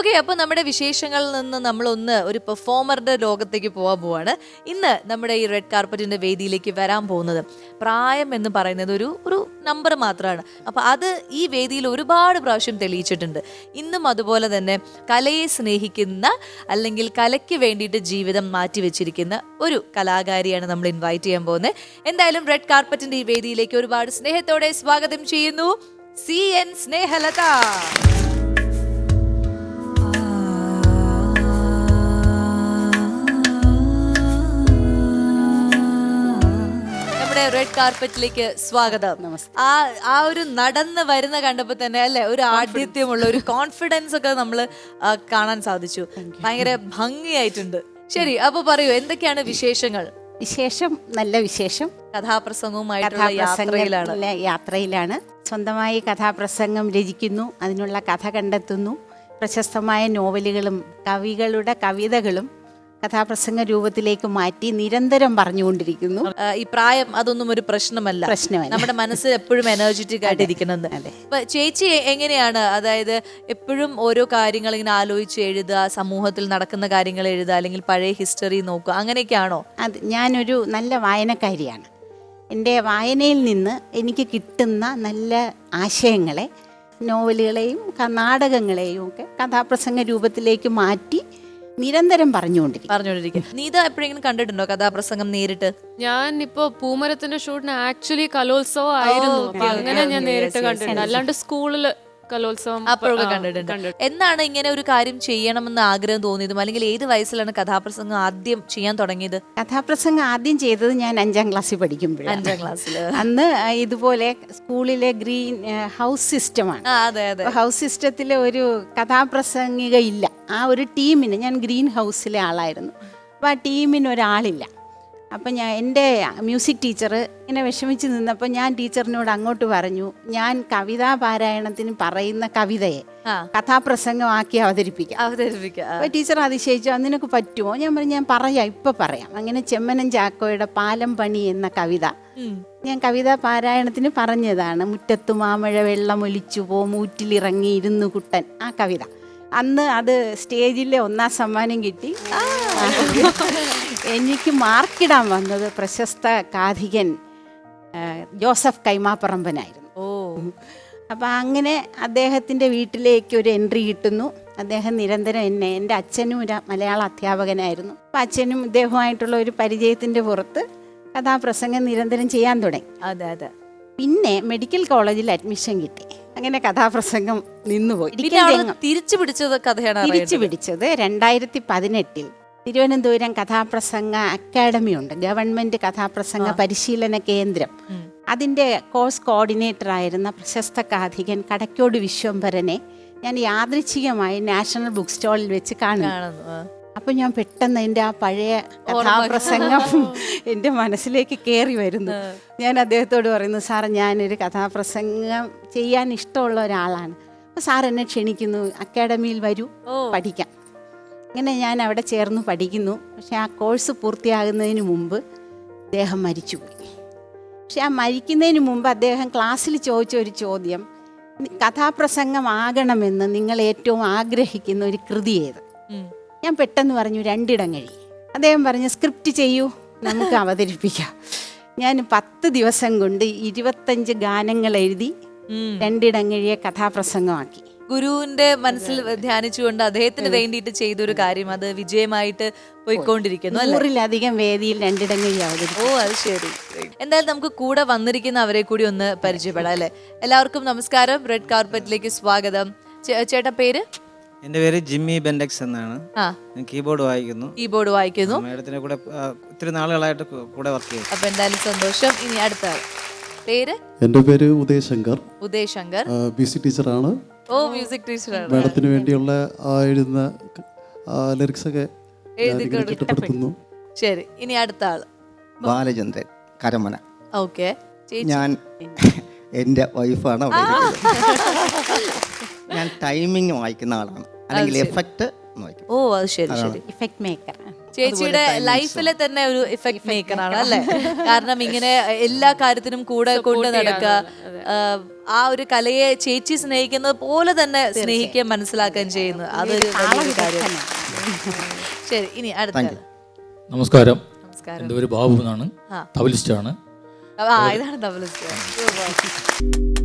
Okay, അപ്പൊ നമ്മുടെ വിശേഷങ്ങളിൽ നിന്ന് നമ്മളൊന്ന് ഒരു പെർഫോമറുടെ ലോകത്തേക്ക് പോവാണ്. ഇന്ന് നമ്മുടെ ഈ റെഡ് കാർപ്പറ്റിന്റെ വേദിയിലേക്ക് വരാൻ പോകുന്നത് പ്രായം എന്ന് പറയുന്നത് ഒരു നമ്പർ മാത്രമാണ്. അപ്പൊ അത് ഈ വേദിയിൽ ഒരുപാട് പ്രാവശ്യം തെളിയിച്ചിട്ടുണ്ട്. ഇന്നും അതുപോലെ തന്നെ കലയെ സ്നേഹിക്കുന്ന അല്ലെങ്കിൽ കലയ്ക്ക് വേണ്ടിയിട്ട് ജീവിതം മാറ്റിവെച്ചിരിക്കുന്ന ഒരു കലാകാരിയാണ് നമ്മൾ ഇൻവൈറ്റ് ചെയ്യാൻ പോകുന്നത്. എന്തായാലും റെഡ് കാർപ്പറ്റിന്റെ ഈ വേദിയിലേക്ക് ഒരുപാട് സ്നേഹത്തോടെ സ്വാഗതം ചെയ്യുന്നു CN സ്നേഹലത. റെഡ് കാർപ്പറ്റിലേക്ക് സ്വാഗതം. ആ ഒരു നടന്ന് വരുന്ന കണ്ടപ്പോ തന്നെ അല്ലെ, ഒരു ആഢ്യത്യമുള്ള ഒരു കോൺഫിഡൻസ് ഒക്കെ നമ്മള് കാണാൻ സാധിച്ചു. ഭയങ്കര ഭംഗിയായിട്ടുണ്ട്. ശരി, അപ്പൊ പറയൂ, എന്തൊക്കെയാണ് വിശേഷങ്ങൾ? വിശേഷം, നല്ല വിശേഷം. കഥാപ്രസംഗവുമായിട്ടുള്ള യാത്രയിലാണ്. സ്വന്തമായി കഥാപ്രസംഗം രചിക്കുന്നു, അതിനുള്ള കഥ കണ്ടെത്തുന്നു. പ്രശസ്തമായ നോവലുകളും കവികളുടെ കവിതകളും കഥാപ്രസംഗ രൂപത്തിലേക്ക് മാറ്റി നിരന്തരം പറഞ്ഞുകൊണ്ടിരിക്കുന്നു. ഈ പ്രായം അതൊന്നും ഒരു പ്രശ്നമല്ല. നമ്മുടെ മനസ്സ് എപ്പോഴും എനർജറ്റിക് ആയിട്ടിരിക്കുന്നത്. അപ്പൊ ചേച്ചി എങ്ങനെയാണ്, അതായത് എപ്പോഴും ഓരോ കാര്യങ്ങൾ ഇങ്ങനെ ആലോചിച്ച് എഴുതുക, സമൂഹത്തിൽ നടക്കുന്ന കാര്യങ്ങൾ എഴുതുക, അല്ലെങ്കിൽ പഴയ ഹിസ്റ്ററി നോക്കുക, അങ്ങനെയൊക്കെയാണോ? അത് ഞാനൊരു നല്ല വായനക്കാരിയാണ്. എൻ്റെ വായനയിൽ നിന്ന് എനിക്ക് കിട്ടുന്ന നല്ല ആശയങ്ങളെ, നോവലുകളെയും നാടകങ്ങളെയും ഒക്കെ കഥാപ്രസംഗ രൂപത്തിലേക്ക് മാറ്റി നിരന്തരം പറഞ്ഞുകൊണ്ടിരിക്കും. നീ ഇത് എപ്പോഴെങ്കിലും കണ്ടിട്ടുണ്ടോ കഥാപ്രസംഗം നേരിട്ട്? ഞാൻ ഇപ്പൊ പൂമരത്തിന്റെ ഷൂട്ടിന് ആക്ച്വലി കലോത്സവം ആയിരുന്നു, അങ്ങനെ ഞാൻ നേരിട്ട് കണ്ടിട്ടുണ്ട്. അല്ലാണ്ട് സ്കൂളില് കലോത്സവം അപ്പോഴൊക്കെ കണ്ടിട്ടുണ്ട്. എന്നാണ് ഇങ്ങനെ ഒരു കാര്യം ചെയ്യണമെന്ന് ആഗ്രഹം തോന്നിയതും, അല്ലെങ്കിൽ ഏത് വയസ്സിലാണ് കഥാപ്രസംഗം ആദ്യം ചെയ്യാൻ തുടങ്ങിയത്? കഥാപ്രസംഗം ആദ്യം ചെയ്തത് ഞാൻ 5ാം ക്ലാസ്സിൽ പഠിക്കുമ്പോൾ. 5ാം ക്ലാസ്സിൽ അന്ന് ഇതുപോലെ സ്കൂളിലെ ഗ്രീൻ ഹൗസ് സിസ്റ്റമാണ്. ഹൗസ് സിസ്റ്റത്തിലെ ഒരു കഥാപ്രസംഗിക ഇല്ല. ആ ഒരു ടീമിന്, ഞാൻ ഗ്രീൻ ഹൗസിലെ ആളായിരുന്നു, അപ്പോൾ ആ ടീമിന് ഒരാളില്ല. അപ്പം എൻ്റെ മ്യൂസിക് ടീച്ചർ ഇങ്ങനെ വിഷമിച്ച് നിന്നപ്പോൾ ഞാൻ ടീച്ചറിനോട് അങ്ങോട്ട് പറഞ്ഞു, ഞാൻ കവിതാ പാരായണത്തിന് പറയുന്ന കവിതയെ കഥാപ്രസംഗമാക്കി അവതരിപ്പിക്കാം. അപ്പോൾ ടീച്ചർ അതിശയിച്ചു, അതിനൊക്കെ പറ്റുമോ? ഞാൻ പറഞ്ഞു, ഞാൻ പറയാം, ഇപ്പം പറയാം. അങ്ങനെ ചെമ്മനം ചാക്കോയുടെ പാലം പണി എന്ന കവിത ഞാൻ കവിതാ പാരായണത്തിന് പറഞ്ഞതാണ്. മുറ്റത്തു മാമഴ വെള്ളമൊലിച്ചു പോ മൂറ്റിലിറങ്ങി ഇരുന്നു കുട്ടൻ, ആ കവിത. അന്ന് അത് സ്റ്റേജിലെ 1ാം സമ്മാനം കിട്ടി. എനിക്ക് മാർക്കിടാൻ വന്നത് പ്രശസ്ത കാഥികൻ ജോസഫ് കൈമാപ്പറമ്പനായിരുന്നു. അപ്പം അങ്ങനെ അദ്ദേഹത്തിൻ്റെ വീട്ടിലേക്ക് ഒരു എൻട്രി കിട്ടുന്നു. അദ്ദേഹം നിരന്തരം എൻ്റെ അച്ഛനും ഒരു മലയാള അധ്യാപകനായിരുന്നു. അപ്പം അച്ഛനും ഇദ്ദേഹവുമായിട്ടുള്ള ഒരു പരിചയത്തിൻ്റെ പുറത്ത് കഥാപ്രസംഗം നിരന്തരം ചെയ്യാൻ തുടങ്ങി. പിന്നെ മെഡിക്കൽ കോളേജിൽ അഡ്മിഷൻ കിട്ടി. അങ്ങനെ കഥാപ്രസംഗം നിന്നുപോയി. തിരിച്ചു പിടിച്ചത് 2018 തിരുവനന്തപുരം കഥാപ്രസംഗ അക്കാഡമി ഉണ്ട്, ഗവൺമെന്റ് കഥാപ്രസംഗ പരിശീലന കേന്ദ്രം. അതിൻ്റെ കോഴ്സ് കോർഡിനേറ്റർ ആയിരുന്ന പ്രശസ്ത കാഥികൻ കടക്കോട് വിശ്വംഭരനെ ഞാൻ യാദൃച്ഛികമായി നാഷണൽ ബുക്ക് സ്റ്റാളിൽ വെച്ച് കാണുന്നു. അപ്പം ഞാൻ പെട്ടെന്ന് എൻ്റെ ആ പഴയ കഥാപ്രസംഗം എൻ്റെ മനസ്സിലേക്ക് കയറി വരുന്നു. ഞാൻ അദ്ദേഹത്തോട് പറയുന്നു, സാർ, ഞാനൊരു കഥാപ്രസംഗം ചെയ്യാൻ ഇഷ്ടമുള്ള ഒരാളാണ്, അപ്പോൾ സാർ എന്നെ ക്ഷണിക്കുന്നു, അക്കാഡമിയിൽ വരൂ, പഠിക്കാം. അങ്ങനെ ഞാൻ അവിടെ ചേർന്ന് പഠിക്കുന്നു. പക്ഷെ ആ കോഴ്സ് പൂർത്തിയാകുന്നതിന് മുമ്പ് അദ്ദേഹം മരിച്ചുപോയി. പക്ഷെ ആ മരിക്കുന്നതിന് മുമ്പ് അദ്ദേഹം ക്ലാസ്സിൽ ചോദിച്ച ഒരു ചോദ്യം, കഥാപ്രസംഗമാകണമെന്ന് നിങ്ങൾ ഏറ്റവും ആഗ്രഹിക്കുന്ന ഒരു കൃതി ഏത്? ഞാൻ പെട്ടെന്ന് പറഞ്ഞു, 2 ഇടങ്ങഴി. അദ്ദേഹം പറഞ്ഞു, സ്ക്രിപ്റ്റ് ചെയ്യൂ, നമുക്ക് അവതരിപ്പിക്കാം. ഞാൻ 10 ദിവസം കൊണ്ട് 25 ഗാനങ്ങൾ എഴുതി 2 ഇടങ്ങഴിയെ കഥാപ്രസംഗമാക്കി. ഗുരുവിന്റെ മനസ്സിൽ ധ്യാനിച്ചുകൊണ്ട് അദ്ദേഹത്തിന് വേണ്ടിയിട്ട് ചെയ്തൊരു കാര്യം അത് വിജയമായിട്ട് പോയിക്കൊണ്ടിരിക്കുന്നു. 100-ലധികം വേദിയിൽ 2 ഇടങ്ങഴി അവതരിപ്പിച്ചു. അത് ശരി. എന്തായാലും നമുക്ക് കൂടെ വന്നിരിക്കുന്ന അവരെ കൂടി ഒന്ന് പരിചയപ്പെടാം അല്ലെ. എല്ലാവർക്കും നമസ്കാരം, റെഡ് കാർപ്പറ്റിലേക്ക് സ്വാഗതം. ചേട്ടാ, പേര്? എന്റെ പേര് ജിമ്മി ബെൻഡെക്സ് എന്നാണ്. കീബോർഡ് വായിക്കുന്നു. മേഡത്തിന്റെ കൂടെ ഒത്തിരി നാളുകളായിട്ട് കൂടെ വർക്ക് ചെയ്യുന്നു. അപ്പൊ എന്തായാലും സന്തോഷം. ഇനി അടുത്ത പേര്? എന്റെ പേര് ഉദയ് ശങ്കർ. മ്യൂസിക് ടീച്ചറാണ്. മ്യൂസിക് ടീച്ചറാണ്. മേഡത്തിന് വേണ്ടിയുള്ള എഴുതുന്ന ലിറിക്സ് ഒക്കെ ഇഷ്ടപ്പെടുത്തുന്നു. ശരി, ഇനി അടുത്ത ആള് ബാലചന്ദ്രൻ, കരമന. ഓക്കെ, ഞാൻ എൻ്റെ വൈഫാണ്. ഞാൻ ടൈമിങ് വായിക്കുന്ന ആളാണ്, അല്ലെങ്കിൽ എഫക്ട് വായിക്കും. അത് ശരി. Effect maker. ചേച്ചിയുടെ ലൈഫിലെ തന്നെ ഒരു ഇഫക്ട് മേക്കർ ആണ് അല്ലേ? കാരണം ഇങ്ങനെ എല്ലാ കാര്യത്തിനും കൂടെ കൊണ്ട് നടക്കുക, ആ ഒരു കലയെ ചേച്ചി സ്നേഹിക്കുന്നത് പോലെ തന്നെ സ്നേഹിക്കുകയും മനസ്സിലാക്കുകയും ചെയ്യുന്നത് അതൊരു വലിയൊരു കാര്യമാണ്. ശരി, ഇനി അടുത്ത ആള്. നമസ്കാരം. നമസ്കാരം. എൻ്റെ പേര് ബാബു എന്നാണ്, തബലിസ്റ്റാണ്. ഇതാണ് തബലിസ്റ്റ്.